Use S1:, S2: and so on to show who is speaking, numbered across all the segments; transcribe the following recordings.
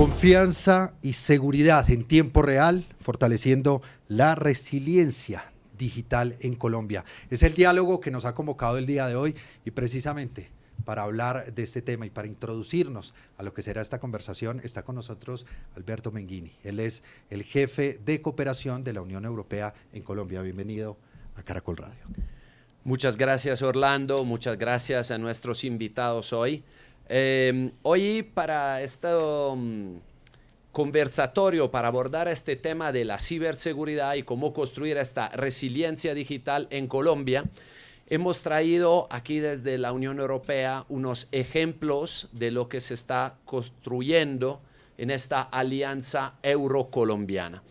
S1: Confianza y seguridad en tiempo real, fortaleciendo la resiliencia digital en Colombia. Es el diálogo que nos ha convocado el día de hoy y precisamente para hablar de este tema y para introducirnos a lo que será esta conversación está con nosotros Alberto Menghini. Él es el jefe de cooperación de la Unión Europea en Colombia. Bienvenido a Caracol Radio.
S2: Muchas gracias, Orlando. Muchas gracias a nuestros invitados hoy. Hoy para este conversatorio, para abordar este tema de la ciberseguridad y cómo construir esta resiliencia digital en Colombia, hemos traído aquí desde la Unión Europea unos ejemplos de lo que se está construyendo en esta alianza euro-colombiana.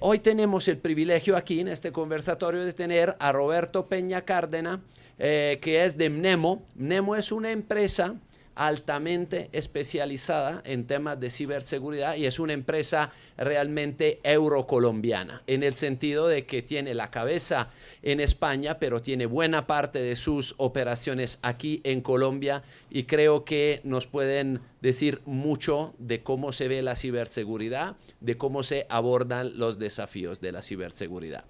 S2: Hoy tenemos el privilegio aquí en este conversatorio de tener a Roberto Peña Cárdena, que es de Mnemo. Mnemo es una empresa altamente especializada en temas de ciberseguridad y es una empresa realmente eurocolombiana, en el sentido de que tiene la cabeza en España, pero tiene buena parte de sus operaciones aquí en Colombia y creo que nos pueden decir mucho de cómo se ve la ciberseguridad, de cómo se abordan los desafíos de la ciberseguridad.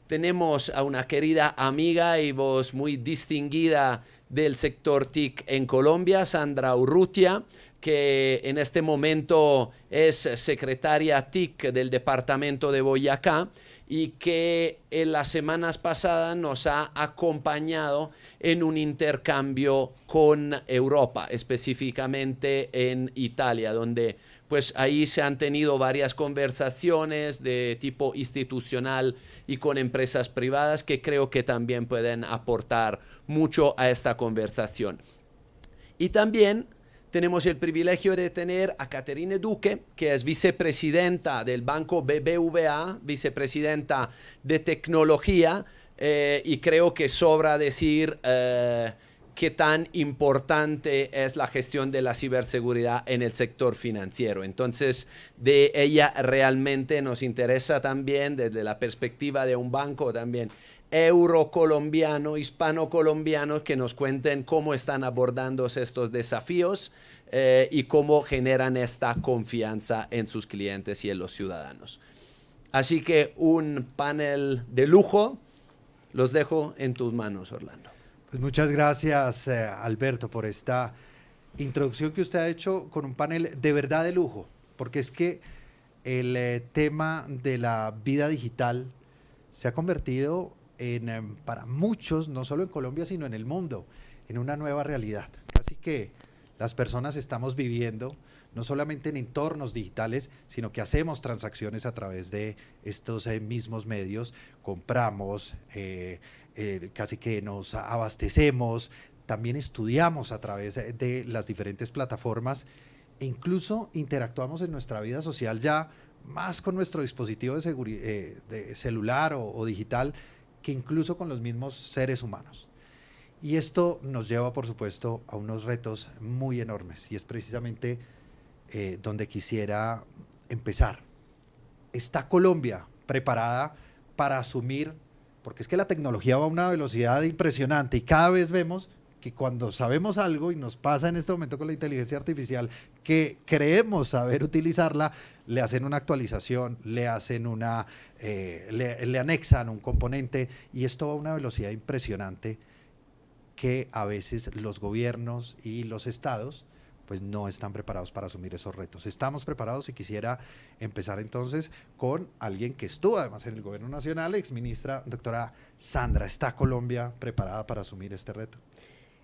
S2: Tenemos a una querida amiga y voz muy distinguida del sector TIC en Colombia, Sandra Urrutia, que en este momento es secretaria TIC del departamento de Boyacá y que en las semanas pasadas nos ha acompañado en un intercambio con Europa, específicamente en Italia, donde pues ahí se han tenido varias conversaciones de tipo institucional y con empresas privadas que creo que también pueden aportar mucho a esta conversación. Y también tenemos el privilegio de tener a Caterine Duque, que es vicepresidenta del Banco BBVA, vicepresidenta de tecnología, y creo que sobra decir qué tan importante es la gestión de la ciberseguridad en el sector financiero. Entonces, de ella realmente nos interesa también desde la perspectiva de un banco también eurocolombiano, hispano-colombiano, que nos cuenten cómo están abordando estos desafíos y cómo generan esta confianza en sus clientes y en los ciudadanos. Así que un panel de lujo. Los dejo en tus manos, Orlando.
S1: Pues muchas gracias, Alberto, por esta introducción que usted ha hecho con un panel de verdad de lujo, porque es que el tema de la vida digital se ha convertido en, para muchos, no solo en Colombia, sino en el mundo, en una nueva realidad. Casi que las personas estamos viviendo no solamente en entornos digitales, sino que hacemos transacciones a través de estos mismos medios, compramos, casi que nos abastecemos, también estudiamos a través de las diferentes plataformas e incluso interactuamos en nuestra vida social ya más con nuestro dispositivo de celular o digital que incluso con los mismos seres humanos. Y esto nos lleva, por supuesto, a unos retos muy enormes y es precisamente donde quisiera empezar. ¿Está Colombia preparada para asumir? Porque es que la tecnología va a una velocidad impresionante y cada vez vemos que cuando sabemos algo, y nos pasa en este momento con la inteligencia artificial, que creemos saber utilizarla, le hacen una actualización, le anexan un componente y esto va a una velocidad impresionante que a veces los gobiernos y los estados pues no están preparados para asumir esos retos. Estamos preparados y quisiera empezar entonces con alguien que estuvo además en el gobierno nacional, exministra, doctora Sandra. ¿Está Colombia preparada para asumir este reto?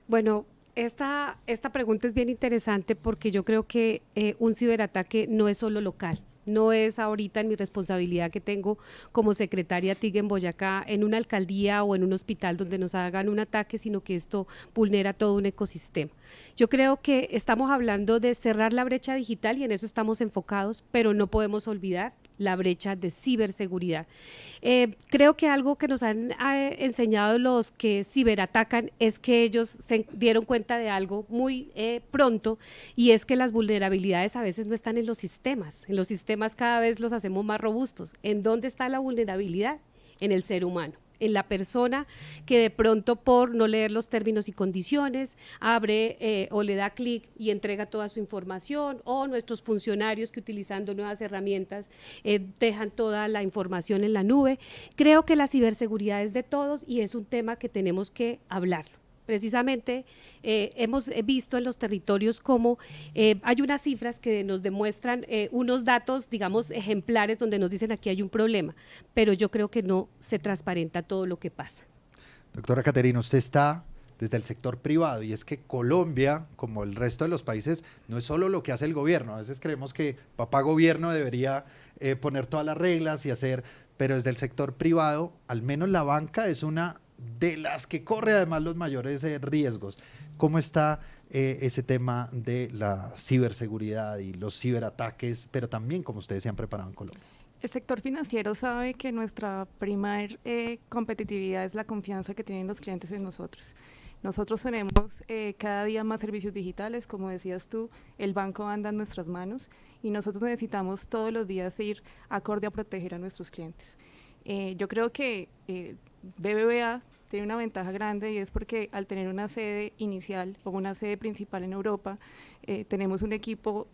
S3: Bueno, esta pregunta es bien interesante porque yo creo que un ciberataque no es solo local. No es ahorita en mi responsabilidad que tengo como secretaria TIC en Boyacá, en una alcaldía o en un hospital donde nos hagan un ataque, sino que esto vulnera todo un ecosistema. Yo creo que estamos hablando de cerrar la brecha digital y en eso estamos enfocados, pero no podemos olvidar la brecha de ciberseguridad. Creo que algo que nos han enseñado los que ciberatacan es que ellos se dieron cuenta de algo muy pronto y es que las vulnerabilidades a veces no están en los sistemas cada vez los hacemos más robustos. ¿En dónde está la vulnerabilidad? En el ser humano. en la persona que de pronto por no leer los términos y condiciones abre o le da clic y entrega toda su información, o nuestros funcionarios que utilizando nuevas herramientas dejan toda la información en la nube. Creo que la ciberseguridad es de todos y es un tema que tenemos que hablarlo. Precisamente hemos visto en los territorios cómo hay unas cifras que nos demuestran unos datos, digamos, ejemplares donde nos dicen aquí hay un problema, pero yo creo que no se transparenta todo lo que pasa.
S1: Doctora Caterina, usted está desde el sector privado y es que Colombia, como el resto de los países, no es solo lo que hace el gobierno. A veces creemos que papá gobierno debería poner todas las reglas y hacer, pero desde el sector privado, al menos la banca es una de las que corre además los mayores riesgos. ¿Cómo está ese tema de la ciberseguridad y los ciberataques, pero también cómo ustedes se han preparado en Colombia?
S4: El sector financiero sabe que nuestra primer competitividad es la confianza que tienen los clientes en nosotros. Nosotros tenemos cada día más servicios digitales, como decías tú, el banco anda en nuestras manos y nosotros necesitamos todos los días ir acorde a proteger a nuestros clientes. Yo creo que BBVA tiene una ventaja grande y es porque al tener una sede inicial o una sede principal en Europa, tenemos un equipo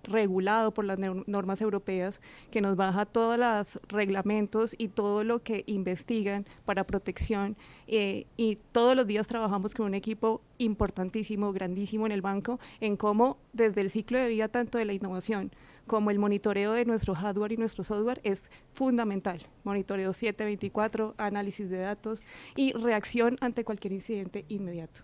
S4: regulado por las normas europeas que nos baja todos los reglamentos y todo lo que investigan para protección y todos los días trabajamos con un equipo importantísimo, grandísimo en el banco en cómo desde el ciclo de vida tanto de la innovación como el monitoreo de nuestro hardware y nuestro software es fundamental. Monitoreo 7/24, análisis de datos y reacción ante cualquier incidente inmediato.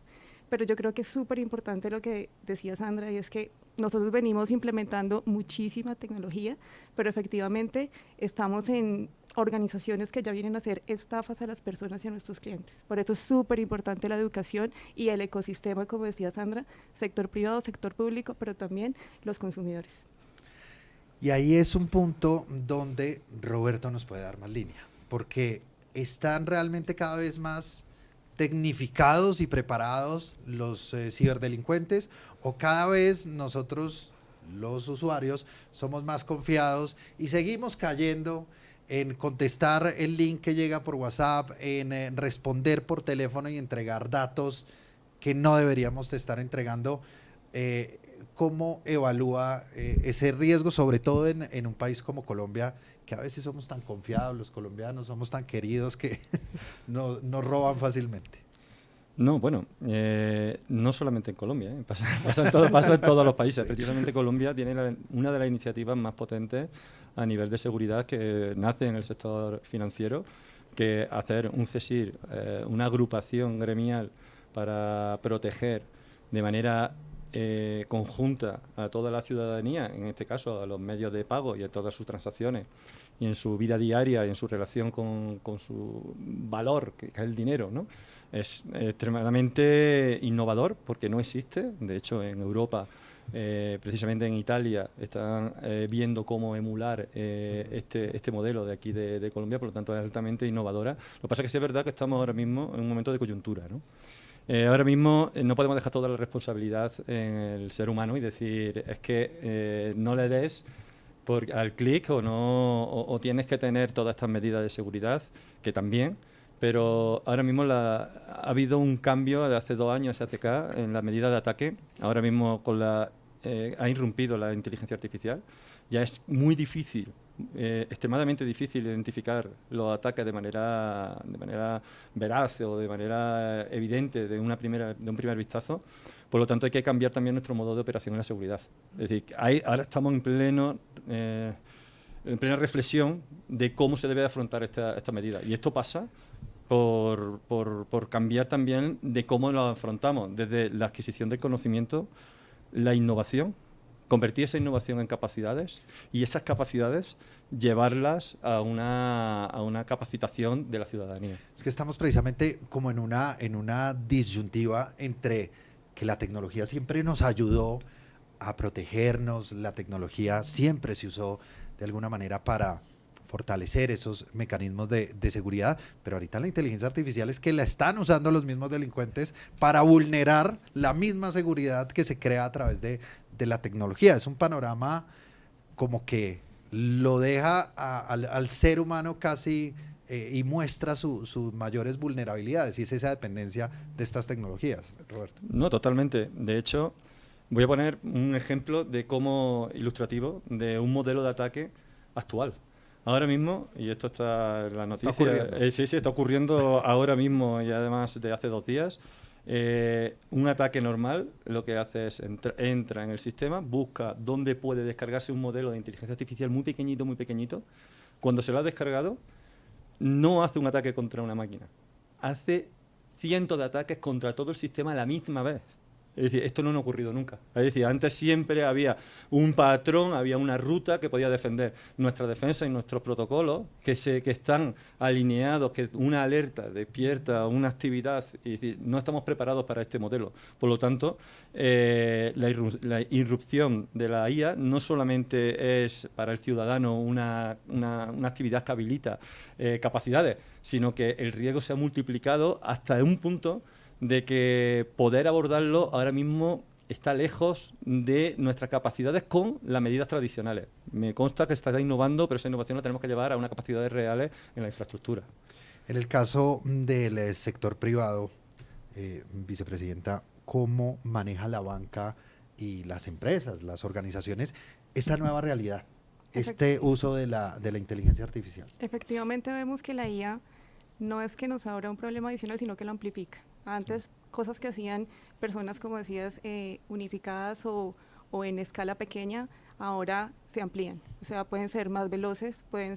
S4: Pero yo creo que es súper importante lo que decía Sandra y es que nosotros venimos implementando muchísima tecnología, pero efectivamente estamos en organizaciones que ya vienen a hacer estafas a las personas y a nuestros clientes. Por eso es súper importante la educación y el ecosistema, como decía Sandra, sector privado, sector público, pero también los consumidores.
S1: Y ahí es un punto donde Roberto nos puede dar más línea, porque están realmente cada vez más tecnificados y preparados los ciberdelincuentes, o cada vez nosotros, los usuarios, somos más confiados y seguimos cayendo en contestar el link que llega por WhatsApp, en responder por teléfono y entregar datos que no deberíamos estar entregando. ¿Cómo evalúa ese riesgo, sobre todo en un país como Colombia, que a veces somos tan confiados, los colombianos somos tan queridos que nos roban fácilmente?
S5: No, bueno, no solamente en Colombia, pasa en todos los países. Sí. Precisamente Colombia tiene una de las iniciativas más potentes a nivel de seguridad que nace en el sector financiero, que hacer un CESIR, una agrupación gremial para proteger de manera conjunta a toda la ciudadanía, en este caso a los medios de pago y a todas sus transacciones y en su vida diaria y en su relación con su valor, que es el dinero, ¿no? Es extremadamente innovador porque no existe. De hecho, en Europa, precisamente en Italia, están viendo cómo emular este modelo de aquí de Colombia, por lo tanto es altamente innovadora. Lo que pasa es que sí es verdad que estamos ahora mismo en un momento de coyuntura, ¿no? Ahora mismo no podemos dejar toda la responsabilidad en el ser humano y decir es que no le des al clic o tienes que tener todas estas medidas de seguridad, que también, pero ahora mismo ha habido un cambio de hace 2 años hacia acá en la medida de ataque. Ahora mismo ha irrumpido la inteligencia artificial. Ya es muy difícil, extremadamente difícil identificar los ataques de manera veraz o de manera evidente de un primer vistazo. Por lo tanto, hay que cambiar también nuestro modo de operación en la seguridad. Es decir, ahora estamos en plena reflexión de cómo se debe afrontar esta medida. Y esto pasa por cambiar también de cómo lo afrontamos, desde la adquisición del conocimiento, la innovación, convertir esa innovación en capacidades y esas capacidades llevarlas a una capacitación de la ciudadanía.
S1: Es que estamos precisamente como en una disyuntiva entre que la tecnología siempre nos ayudó a protegernos, la tecnología siempre se usó de alguna manera para fortalecer esos mecanismos de seguridad, pero ahorita la inteligencia artificial es que la están usando los mismos delincuentes para vulnerar la misma seguridad que se crea a través de la tecnología. Es un panorama como que lo deja al ser humano casi y muestra sus mayores vulnerabilidades, y es esa dependencia de estas tecnologías, Roberto.
S5: No, totalmente. De hecho, voy a poner un ejemplo de cómo ilustrativo de un modelo de ataque actual. Ahora mismo, y esto está en la noticia, sí, está ocurriendo ahora mismo y además de hace 2 días, un ataque normal lo que hace es entra en el sistema, busca dónde puede descargarse un modelo de inteligencia artificial muy pequeñito. Cuando se lo ha descargado, no hace un ataque contra una máquina, hace cientos de ataques contra todo el sistema a la misma vez. Es decir, esto no ha ocurrido nunca. Es decir, antes siempre había un patrón, había una ruta que podía defender nuestra defensa y nuestros protocolos que están alineados, que una alerta despierta una actividad, y decir, no estamos preparados para este modelo. Por lo tanto, la irrupción de la IA no solamente es para el ciudadano una actividad que habilita capacidades, sino que el riesgo se ha multiplicado hasta un punto de que poder abordarlo ahora mismo está lejos de nuestras capacidades con las medidas tradicionales. Me consta que está innovando, pero esa innovación la tenemos que llevar a unas capacidades reales en la infraestructura.
S1: En el caso del sector privado, vicepresidenta, ¿cómo maneja la banca y las empresas, las organizaciones, esta nueva realidad, este uso de la inteligencia artificial?
S4: Efectivamente vemos que la IA no es que nos abra un problema adicional, sino que lo amplifica. Antes, cosas que hacían personas, como decías, unificadas o en escala pequeña, ahora se amplían. O sea, pueden ser más veloces, pueden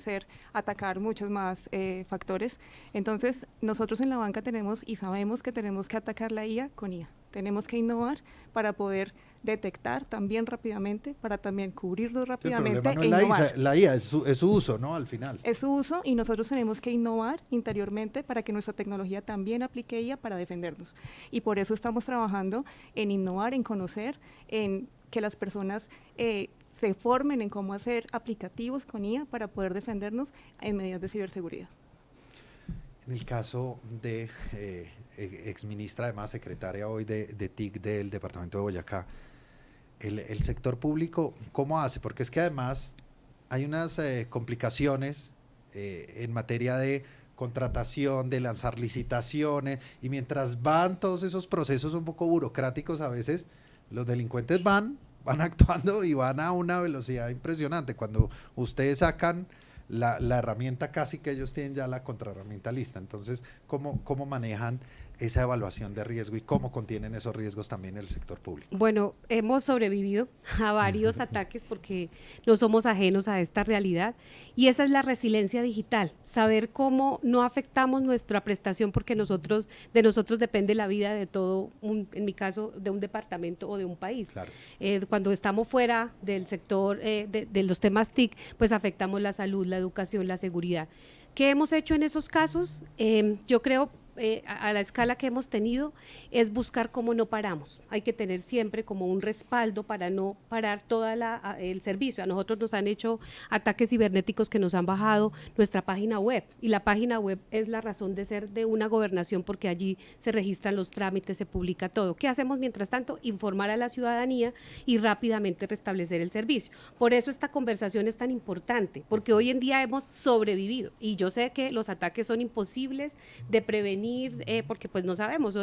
S4: atacar muchos más factores. Entonces, nosotros en la banca tenemos y sabemos que tenemos que atacar la IA con IA. Tenemos que innovar para poder detectar también rápidamente, para también cubrirlo rápidamente.
S1: El problema no es la IA, es su uso, ¿no? Al final.
S4: Es su uso, y nosotros tenemos que innovar interiormente para que nuestra tecnología también aplique IA para defendernos. Y por eso estamos trabajando en innovar, en conocer, en que las personas se formen en cómo hacer aplicativos con IA para poder defendernos en medidas de ciberseguridad.
S1: En el caso de exministra, además secretaria hoy de TIC del departamento de Boyacá, el sector público, ¿cómo hace? Porque es que además hay unas complicaciones en materia de contratación, de lanzar licitaciones, y mientras van todos esos procesos un poco burocráticos, a veces los delincuentes van actuando y van a una velocidad impresionante. Cuando ustedes sacan la herramienta, casi que ellos tienen ya la contraherramienta lista. Entonces, ¿cómo manejan esa evaluación de riesgo y cómo contienen esos riesgos también en el sector público?
S3: Bueno, hemos sobrevivido a varios ataques porque no somos ajenos a esta realidad, y esa es la resiliencia digital, saber cómo no afectamos nuestra prestación, porque de nosotros depende la vida de todo, en mi caso, de un departamento o de un país.
S1: Claro.
S3: Cuando estamos fuera del sector de los temas TIC, pues afectamos la salud, la educación, la seguridad. ¿Qué hemos hecho en esos casos? Yo creo, a la escala que hemos tenido, es buscar cómo no paramos. Hay que tener siempre como un respaldo para no parar todo el servicio. A nosotros nos han hecho ataques cibernéticos que nos han bajado nuestra página web, y la página web es la razón de ser de una gobernación, porque allí se registran los trámites, se publica todo. ¿Qué hacemos mientras tanto? Informar a la ciudadanía y rápidamente restablecer el servicio. Por eso esta conversación es tan importante, porque hoy en día hemos sobrevivido, y yo sé que los ataques son imposibles de prevenir, porque pues no sabemos,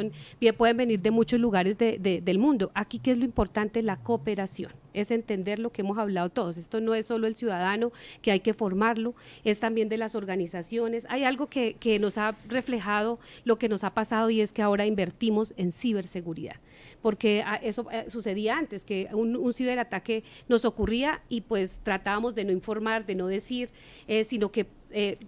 S3: pueden venir de muchos lugares del mundo. Aquí, ¿qué es lo importante? La cooperación, es entender lo que hemos hablado todos. Esto no es solo el ciudadano, que hay que formarlo, es también de las organizaciones. Hay algo que nos ha reflejado lo que nos ha pasado, y es que ahora invertimos en ciberseguridad, porque eso sucedía antes, que un ciberataque nos ocurría y pues tratábamos de no informar, de no decir, sino que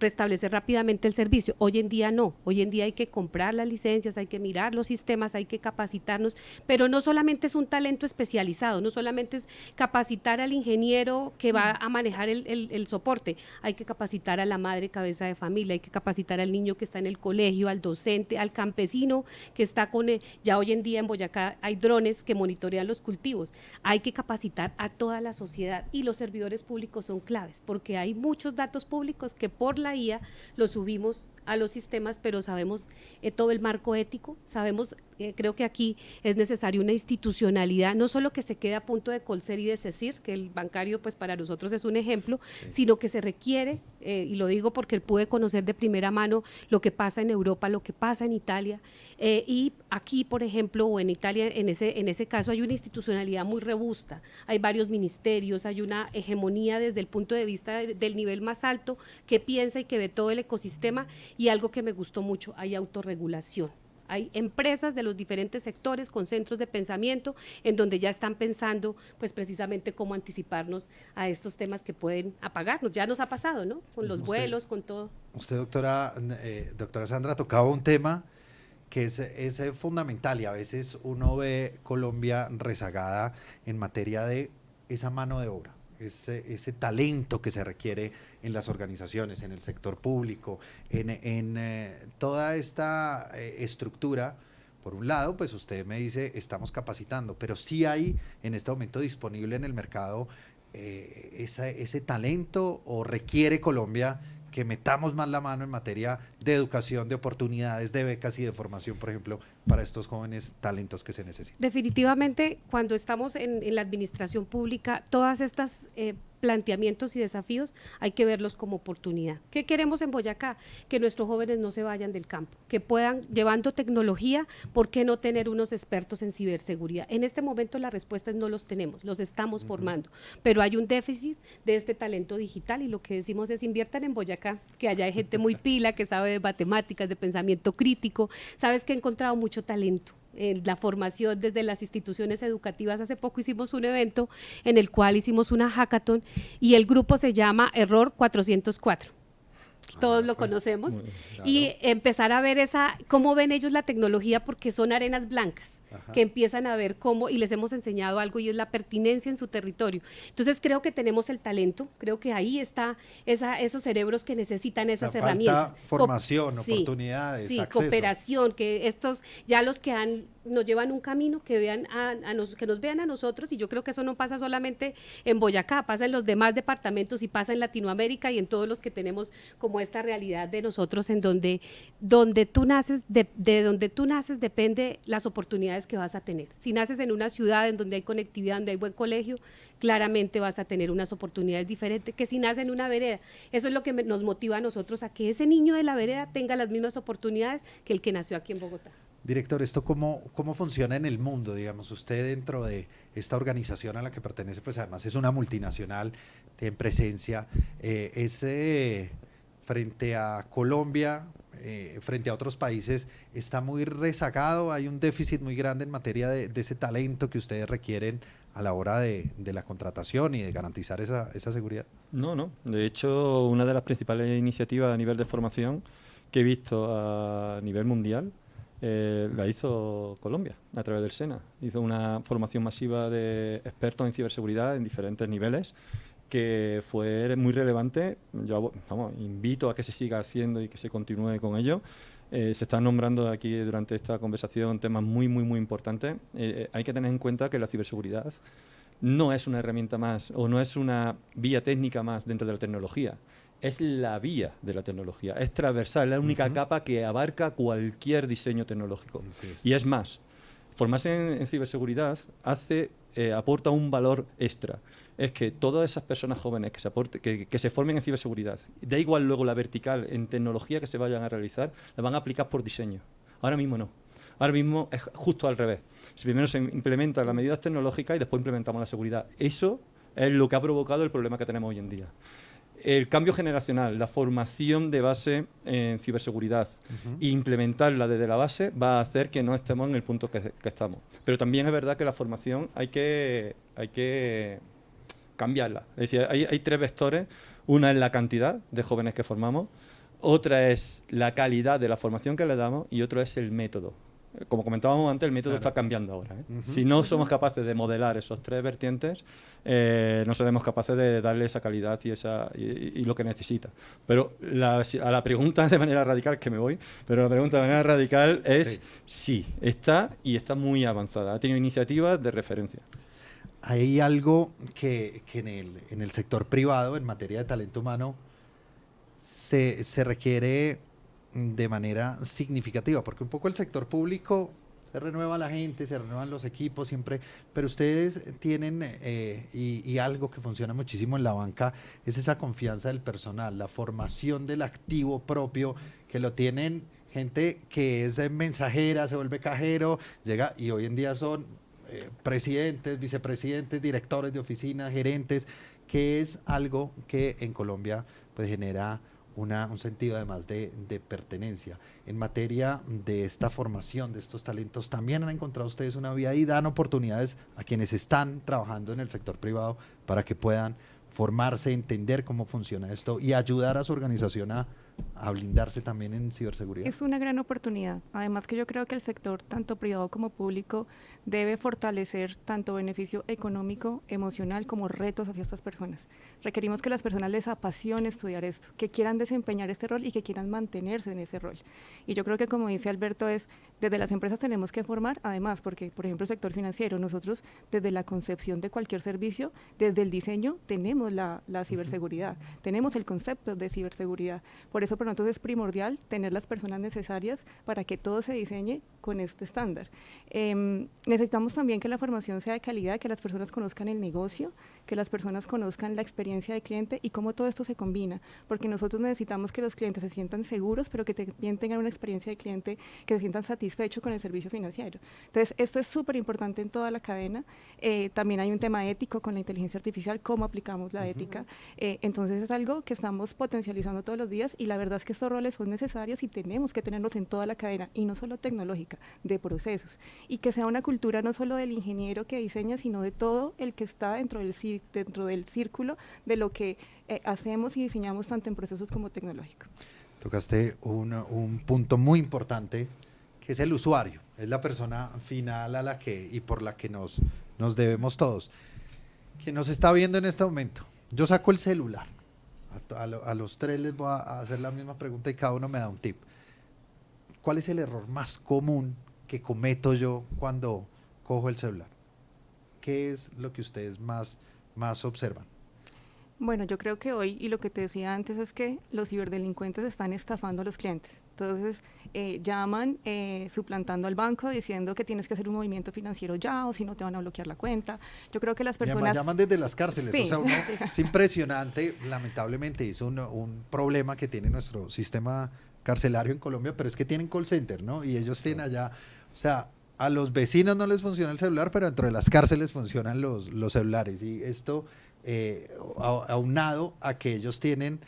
S3: restablecer rápidamente el servicio. Hoy en día no, hoy en día hay que comprar las licencias, hay que mirar los sistemas, hay que capacitarnos, pero no solamente es un talento especializado, no solamente es capacitar al ingeniero que va a manejar el soporte, hay que capacitar a la madre cabeza de familia, hay que capacitar al niño que está en el colegio, al docente, al campesino que está ya hoy en día en Boyacá hay drones que monitorean los cultivos. Hay que capacitar a toda la sociedad, y los servidores públicos son claves, porque hay muchos datos públicos que por la IA los subimos a los sistemas, pero sabemos todo el marco ético, sabemos creo que aquí es necesaria una institucionalidad, no solo que se quede a punto de Colser y de CECIR, que el bancario pues para nosotros es un ejemplo, sino que se requiere, y lo digo porque pude conocer de primera mano lo que pasa en Europa, lo que pasa en Italia, y aquí, por ejemplo, o en Italia, en ese caso hay una institucionalidad muy robusta, hay varios ministerios, hay una hegemonía desde el punto de vista del nivel más alto que piensa y que ve todo el ecosistema, y algo que me gustó mucho, hay autorregulación. Hay empresas de los diferentes sectores con centros de pensamiento en donde ya están pensando pues precisamente cómo anticiparnos a estos temas que pueden apagarnos. Ya nos ha pasado, ¿no? Con los vuelos, con todo.
S1: Usted, doctora Sandra, tocaba un tema que es fundamental, y a veces uno ve Colombia rezagada en materia de esa mano de obra, ese talento que se requiere en las organizaciones, en el sector público, en toda esta estructura. Por un lado, pues usted me dice, estamos capacitando, pero sí hay en este momento disponible en el mercado ese talento, o requiere Colombia que metamos más la mano en materia de educación, de oportunidades, de becas y de formación, por ejemplo, para estos jóvenes talentos que se necesitan.
S3: Definitivamente, cuando estamos en la administración pública, todas estas planteamientos y desafíos hay que verlos como oportunidad. ¿Qué queremos en Boyacá? Que nuestros jóvenes no se vayan del campo, que puedan, llevando tecnología, ¿por qué no tener unos expertos en ciberseguridad? En este momento la respuesta es no los tenemos, los estamos formando, pero hay un déficit de este talento digital, y lo que decimos es inviertan en Boyacá, que allá hay gente muy pila, que sabe de matemáticas, de pensamiento crítico. Sabes que he encontrado mucho talento en la formación desde las instituciones educativas. Hace poco hicimos un evento en el cual hicimos una hackathon y el grupo se llama Error 404. Todos lo conocemos, claro. Y empezar a ver cómo ven ellos la tecnología, porque son arenas blancas. Ajá. Que empiezan a ver cómo, y les hemos enseñado algo, y es la pertinencia en su territorio. Entonces creo que tenemos el talento, creo que ahí está esos cerebros que necesitan esas herramientas.
S1: Falta formación, oportunidades,
S3: sí,
S1: acceso.
S3: Cooperación, que estos, ya los que nos llevan un camino, que vean que nos vean a nosotros, y yo creo que eso no pasa solamente en Boyacá, pasa en los demás departamentos y pasa en Latinoamérica y en todos los que tenemos como esta realidad de nosotros, en donde tú naces, de donde tú naces depende las oportunidades que vas a tener. Si naces en una ciudad en donde hay conectividad, donde hay buen colegio, claramente vas a tener unas oportunidades diferentes que si naces en una vereda. Eso es lo que nos motiva a nosotros, a que ese niño de la vereda tenga las mismas oportunidades que el que nació aquí en Bogotá.
S1: Director, ¿esto cómo funciona en el mundo? Digamos, usted dentro de esta organización a la que pertenece, pues además es una multinacional, tiene presencia, frente a Colombia, frente a otros países, está muy rezagado, hay un déficit muy grande en materia de ese talento que ustedes requieren a la hora de la contratación y de garantizar esa seguridad.
S5: No. De hecho, una de las principales iniciativas a nivel de formación que he visto a nivel mundial la hizo Colombia a través del SENA. Hizo una formación masiva de expertos en ciberseguridad en diferentes niveles, que fue muy relevante. Yo invito a que se siga haciendo y que se continúe con ello. Se están nombrando aquí durante esta conversación temas muy importantes. Hay que tener en cuenta que la ciberseguridad no es una herramienta más o no es una vía técnica más dentro de la tecnología. Es la vía de la tecnología, es transversal, es la única capa que abarca cualquier diseño tecnológico. Y es más, formarse en ciberseguridad aporta un valor extra. Es que todas esas personas jóvenes que se formen en ciberseguridad, da igual luego la vertical en tecnología que se vayan a realizar, la van a aplicar por diseño. Ahora mismo no. Ahora mismo es justo al revés. Primero se implementan las medidas tecnológicas y después implementamos la seguridad. Eso es lo que ha provocado el problema que tenemos hoy en día. El cambio generacional, la formación de base en ciberseguridad e implementarla desde la base va a hacer que no estemos en el punto que estamos. Pero también es verdad que la formación hay que cambiarla. Es decir, hay tres vectores. Una es la cantidad de jóvenes que formamos, otra es la calidad de la formación que le damos y otro es el método. Como comentábamos antes, el método está cambiando ahora. Si no somos capaces de modelar esos tres vertientes, no seremos capaces de darle esa calidad y lo que necesita. Pero a la pregunta de manera radical, que me voy, pero la pregunta de manera radical es sí, está muy avanzada. Ha tenido iniciativas de referencia.
S1: Hay algo que en el sector privado, en materia de talento humano, se requiere de manera significativa, porque un poco el sector público se renueva la gente, se renuevan los equipos siempre, pero ustedes tienen, y algo que funciona muchísimo en la banca, es esa confianza del personal, la formación del activo propio, que lo tienen gente que es mensajera, se vuelve cajero, llega y hoy en día son presidentes, vicepresidentes, directores de oficina, gerentes, que es algo que en Colombia pues genera un sentido además de pertenencia. En materia de esta formación de estos talentos, ¿también han encontrado ustedes una vía y dan oportunidades a quienes están trabajando en el sector privado para que puedan formarse, entender cómo funciona esto y ayudar a su organización a blindarse también en ciberseguridad?
S4: Es una gran oportunidad. Además que yo creo que el sector, tanto privado como público, debe fortalecer tanto beneficio económico, emocional, como retos hacia estas personas. Requerimos que las personas les apasione estudiar esto, que quieran desempeñar este rol y que quieran mantenerse en ese rol. Y yo creo que, como dice Alberto, desde las empresas tenemos que formar, además, porque, por ejemplo, el sector financiero, nosotros desde la concepción de cualquier servicio, desde el diseño, tenemos la ciberseguridad, tenemos el concepto de ciberseguridad. Por eso para nosotros es primordial tener las personas necesarias para que todo se diseñe con este estándar. Necesitamos también que la formación sea de calidad, que las personas conozcan el negocio, que las personas conozcan la experiencia de cliente y cómo todo esto se combina, porque nosotros necesitamos que los clientes se sientan seguros, pero que también tengan una experiencia de cliente, que se sientan satisfechos con el servicio financiero. Entonces, esto es súper importante en toda la cadena. También hay un tema ético con la inteligencia artificial, cómo aplicamos la ética. Entonces, es algo que estamos potencializando todos los días y la verdad es que estos roles son necesarios y tenemos que tenerlos en toda la cadena, y no solo tecnológica, de procesos. Y que sea una cultura no solo del ingeniero que diseña, sino de todo el que está dentro del círculo de lo que hacemos y diseñamos tanto en procesos como tecnológicos.
S1: Tocaste un punto muy importante, que es el usuario, es la persona final a la que y por la que nos debemos todos. Quien nos está viendo en este momento, yo saco el celular, a los tres les voy a hacer la misma pregunta y cada uno me da un tip. ¿Cuál es el error más común que cometo yo cuando cojo el celular? ¿Qué es lo que ustedes más observan?
S4: Bueno, yo creo que hoy, y lo que te decía antes, es que los ciberdelincuentes están estafando a los clientes. Entonces, llaman suplantando al banco diciendo que tienes que hacer un movimiento financiero ya, o si no te van a bloquear la cuenta. Yo creo que las personas...
S1: Llaman desde las cárceles.
S4: Sí,
S1: o sea,
S4: sí.
S1: Es impresionante. Lamentablemente es un problema que tiene nuestro sistema carcelario en Colombia, pero es que tienen call center, ¿no? Y ellos tienen allá, o sea, a los vecinos no les funciona el celular, pero dentro de las cárceles funcionan los celulares. Y esto, aunado a que ellos tienen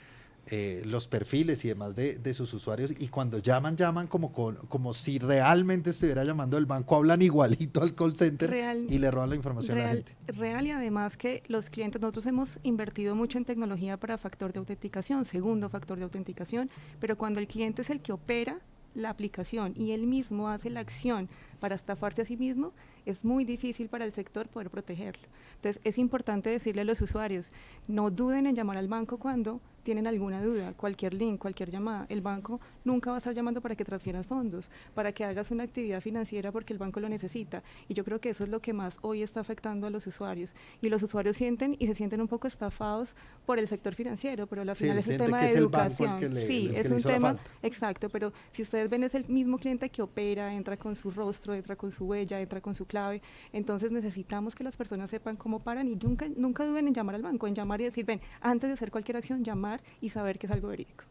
S1: los perfiles y demás de sus usuarios, y cuando llaman como si realmente estuviera llamando el banco, hablan igualito al call center y le roban la información a la gente.
S4: Real, y además que los clientes, nosotros hemos invertido mucho en tecnología para factor de autenticación, segundo factor de autenticación, pero cuando el cliente es el que opera la aplicación y él mismo hace la acción para estafarse a sí mismo, es muy difícil para el sector poder protegerlo. Entonces, es importante decirle a los usuarios, no duden en llamar al banco cuando tienen alguna duda, cualquier link, cualquier llamada. El banco nunca va a estar llamando para que transfieras fondos, para que hagas una actividad financiera porque el banco lo necesita. Y yo creo que eso es lo que más hoy está afectando a los usuarios. Y los usuarios sienten y se sienten un poco estafados por el sector financiero, pero al final es un tema de educación. Sí, es un tema, exacto, pero si ustedes ven, es el mismo cliente que opera, entra con su rostro, entra con su huella, entra con su clave. Entonces necesitamos que las personas sepan cómo paran y nunca duden en llamar al banco, en llamar y decir, ven, antes de hacer cualquier acción, llamar y saber que es algo verídico.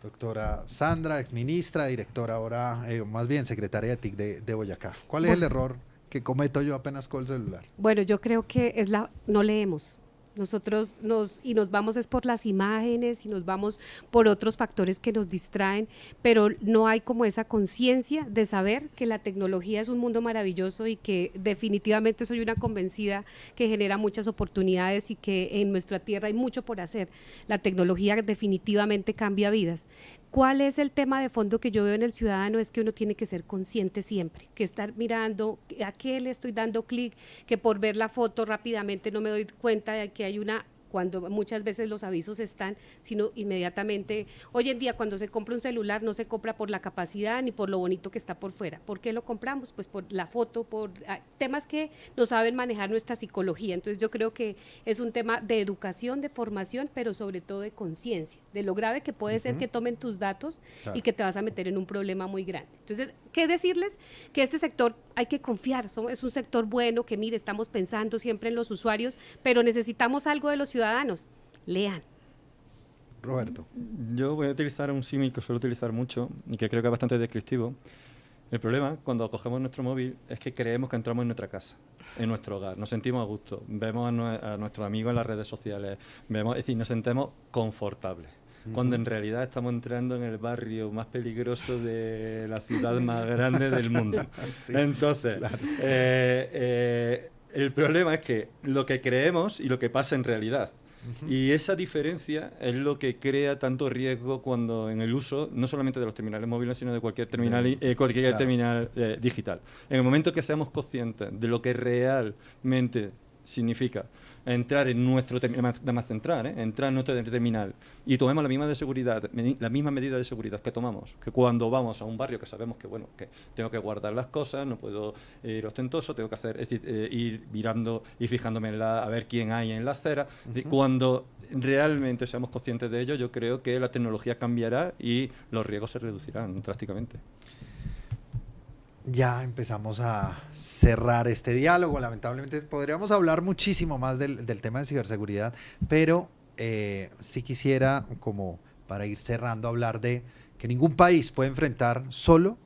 S1: Doctora Sandra, exministra, directora ahora, más bien secretaria de TIC de Boyacá. ¿Cuál es el error que cometo yo apenas con el celular?
S3: Bueno, yo creo que no leemos. Nosotros nos vamos es por las imágenes y nos vamos por otros factores que nos distraen, pero no hay como esa conciencia de saber que la tecnología es un mundo maravilloso y que definitivamente soy una convencida que genera muchas oportunidades y que en nuestra tierra hay mucho por hacer. La tecnología definitivamente cambia vidas. ¿Cuál es el tema de fondo que yo veo en el ciudadano? Es que uno tiene que ser consciente siempre, que estar mirando a qué le estoy dando clic, que por ver la foto rápidamente no me doy cuenta de que hay una cuando muchas veces los avisos están, sino inmediatamente. Hoy en día cuando se compra un celular no se compra por la capacidad ni por lo bonito que está por fuera. ¿Por qué lo compramos? Pues por la foto, por temas que no saben manejar nuestra psicología. Entonces yo creo que es un tema de educación, de formación, pero sobre todo de conciencia, de lo grave que puede ser que tomen tus datos y que te vas a meter en un problema muy grande. Entonces, ¿qué decirles? Que este sector hay que confiar, es un sector bueno, que mire, estamos pensando siempre en los usuarios, pero necesitamos algo de los ciudadanos. Lean.
S1: Roberto.
S5: Yo voy a utilizar un símil que suelo utilizar mucho y que creo que es bastante descriptivo. El problema cuando cogemos nuestro móvil es que creemos que entramos en nuestra casa, en nuestro hogar, nos sentimos a gusto, vemos a nuestros amigos en las redes sociales, es decir, nos sentimos confortables. Cuando en realidad estamos entrando en el barrio más peligroso de la ciudad más grande del mundo. Sí, entonces, claro. El problema es que lo que creemos y lo que pasa en realidad. Y esa diferencia es lo que crea tanto riesgo cuando en el uso, no solamente de los terminales móviles, sino de cualquier terminal, terminal digital. En el momento que seamos conscientes de lo que realmente significa entrar en nuestro terminal, nada más entrar en nuestro terminal y tomemos la misma medida de seguridad que tomamos, que cuando vamos a un barrio que sabemos que, bueno, que tengo que guardar las cosas, no puedo ir ostentoso, tengo que hacer, es decir, ir mirando y fijándome a ver quién hay en la acera. Cuando realmente seamos conscientes de ello, yo creo que la tecnología cambiará y los riesgos se reducirán drásticamente.
S1: Ya empezamos a cerrar este diálogo. Lamentablemente podríamos hablar muchísimo más del tema de ciberseguridad, pero sí quisiera, como para ir cerrando, hablar de que ningún país puede enfrentar solo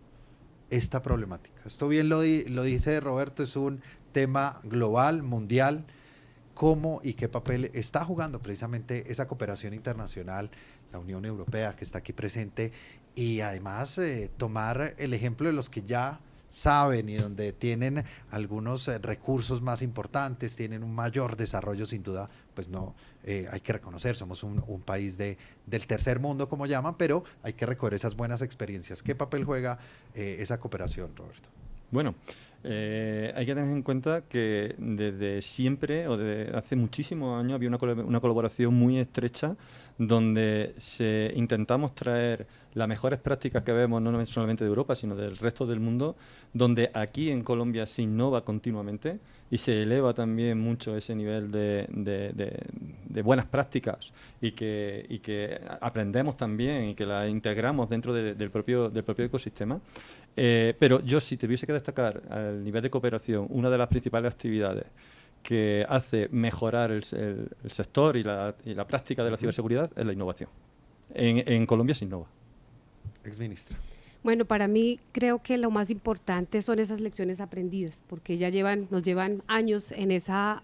S1: esta problemática. Esto bien lo dice Roberto, es un tema global, mundial. ¿Cómo y qué papel está jugando precisamente esa cooperación internacional, la Unión Europea que está aquí presente, y además tomar el ejemplo de los que ya saben y donde tienen algunos recursos más importantes, tienen un mayor desarrollo sin duda, pues no, hay que reconocer, somos un país del tercer mundo como llaman, pero hay que recoger esas buenas experiencias. ¿Qué papel juega esa cooperación, Roberto?
S5: Bueno, hay que tener en cuenta que desde siempre o desde hace muchísimos años había una colaboración muy estrecha donde intentamos traer las mejores prácticas que vemos, no solamente de Europa, sino del resto del mundo, donde aquí en Colombia se innova continuamente y se eleva también mucho ese nivel de buenas prácticas y que aprendemos también y que las integramos dentro del propio ecosistema. Pero yo, si tuviese que destacar al nivel de cooperación, una de las principales actividades que hace mejorar el sector y la práctica de la ciberseguridad es la innovación. En Colombia se innova.
S1: Exministra.
S3: Bueno, para mí creo que lo más importante son esas lecciones aprendidas, porque ya nos llevan años en esa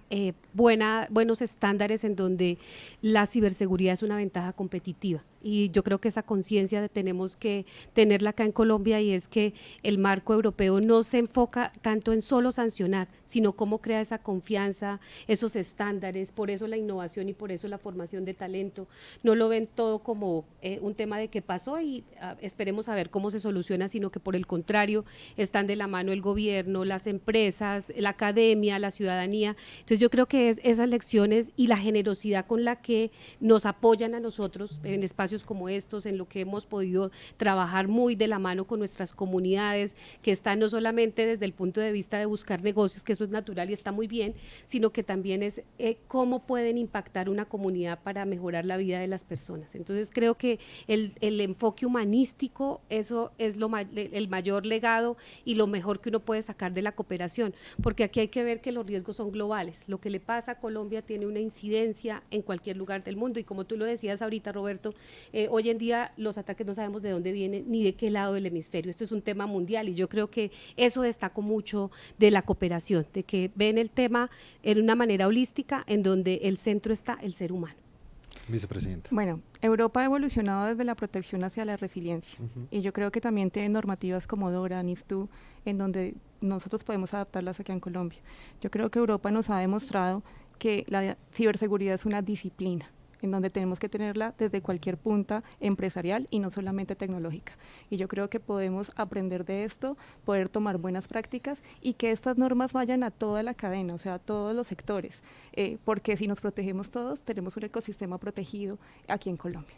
S3: buenos estándares en donde la ciberseguridad es una ventaja competitiva. Y yo creo que esa conciencia tenemos que tenerla acá en Colombia, y es que el marco europeo no se enfoca tanto en solo sancionar, sino cómo crea esa confianza, esos estándares, por eso la innovación y por eso la formación de talento. No lo ven todo como un tema de qué pasó y esperemos a ver cómo se soluciona, sino que por el contrario están de la mano el gobierno, las empresas, la academia, la ciudadanía. Entonces yo creo que es esas lecciones y la generosidad con la que nos apoyan a nosotros en espacios como estos, en lo que hemos podido trabajar muy de la mano con nuestras comunidades, que están no solamente desde el punto de vista de buscar negocios, que eso es natural y está muy bien, sino que también es cómo pueden impactar una comunidad para mejorar la vida de las personas. Entonces creo que el enfoque humanístico, eso es el mayor legado y lo mejor que uno puede sacar de la cooperación, porque aquí hay que ver que los riesgos son globales. Lo que le pasa a Colombia tiene una incidencia en cualquier lugar del mundo, y como tú lo decías ahorita, Roberto, hoy en día los ataques no sabemos de dónde vienen ni de qué lado del hemisferio. Esto es un tema mundial y yo creo que eso destaco mucho de la cooperación, de que ven el tema en una manera holística en donde el centro está el ser humano.
S1: Vicepresidenta.
S4: Bueno, Europa ha evolucionado desde la protección hacia la resiliencia, y yo creo que también tiene normativas como DORA, NIS2, en donde nosotros podemos adaptarlas aquí en Colombia. Yo creo que Europa nos ha demostrado que la ciberseguridad es una disciplina. en donde tenemos que tenerla desde cualquier punta empresarial y no solamente tecnológica. Y yo creo que podemos aprender de esto, poder tomar buenas prácticas y que estas normas vayan a toda la cadena, o sea, a todos los sectores, porque si nos protegemos todos, tenemos un ecosistema protegido aquí en Colombia.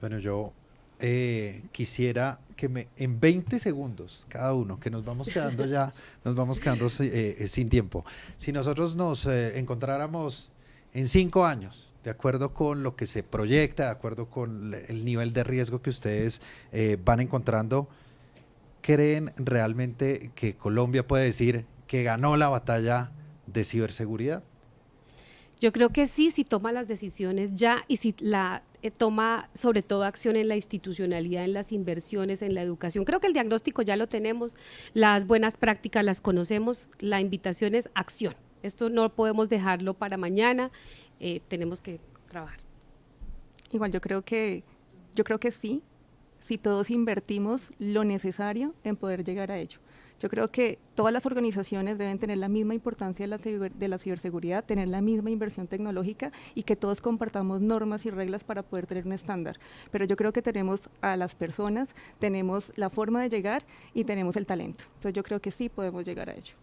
S1: Bueno, yo quisiera que en 20 segundos cada uno, que nos vamos quedando ya, nos vamos quedando sin tiempo. Si nosotros nos encontráramos en 5 años, de acuerdo con lo que se proyecta, de acuerdo con el nivel de riesgo que ustedes van encontrando, ¿creen realmente que Colombia puede decir que ganó la batalla de ciberseguridad?
S3: Yo creo que sí, si toma las decisiones ya y si toma sobre todo acción en la institucionalidad, en las inversiones, en la educación. Creo que el diagnóstico ya lo tenemos, las buenas prácticas las conocemos, la invitación es acción. Esto no podemos dejarlo para mañana, tenemos que trabajar.
S4: Igual yo creo que sí, si todos invertimos lo necesario en poder llegar a ello. Yo creo que todas las organizaciones deben tener la misma importancia de la ciberseguridad, tener la misma inversión tecnológica y que todos compartamos normas y reglas para poder tener un estándar. Pero yo creo que tenemos a las personas, tenemos la forma de llegar y tenemos el talento. Entonces yo creo que sí podemos llegar a ello.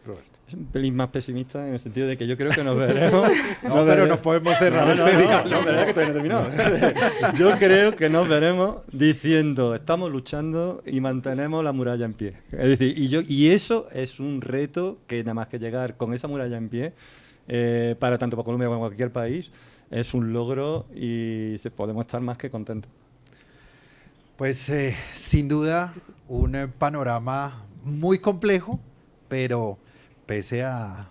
S1: Roberto.
S5: Es un pelín más pesimista en el sentido de que yo creo que nos veremos.
S1: Pero no podemos cerrar este día.
S5: No, verdad que todavía no he terminado. Yo creo que nos veremos diciendo, estamos luchando y mantenemos la muralla en pie. Es decir, y eso es un reto que nada más que llegar con esa muralla en pie, para tanto para Colombia como para cualquier país, es un logro y podemos estar más que contentos.
S1: Pues sin duda un panorama muy complejo, pero pese a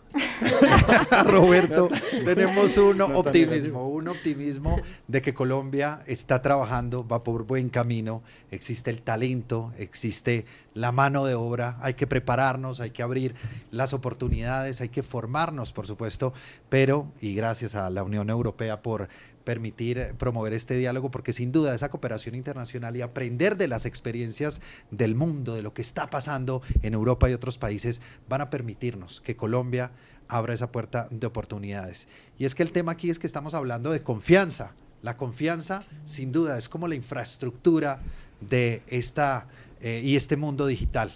S1: Roberto, tenemos un optimismo de que Colombia está trabajando, va por buen camino, existe el talento, existe la mano de obra, hay que prepararnos, hay que abrir las oportunidades, hay que formarnos, por supuesto, pero, y gracias a la Unión Europea por permitir promover este diálogo, porque sin duda esa cooperación internacional y aprender de las experiencias del mundo, de lo que está pasando en Europa y otros países, van a permitirnos que Colombia abra esa puerta de oportunidades. Y es que el tema aquí es que estamos hablando de confianza. La confianza, sin duda, es como la infraestructura de este mundo digital,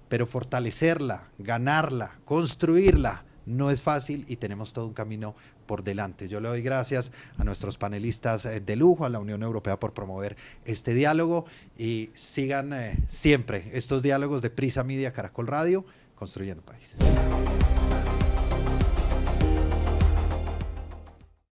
S1: pero fortalecerla, ganarla, construirla, no es fácil y tenemos todo un camino por delante. Yo le doy gracias a nuestros panelistas de lujo, a la Unión Europea por promover este diálogo y sigan siempre estos diálogos de Prisa Media Caracol Radio, construyendo país.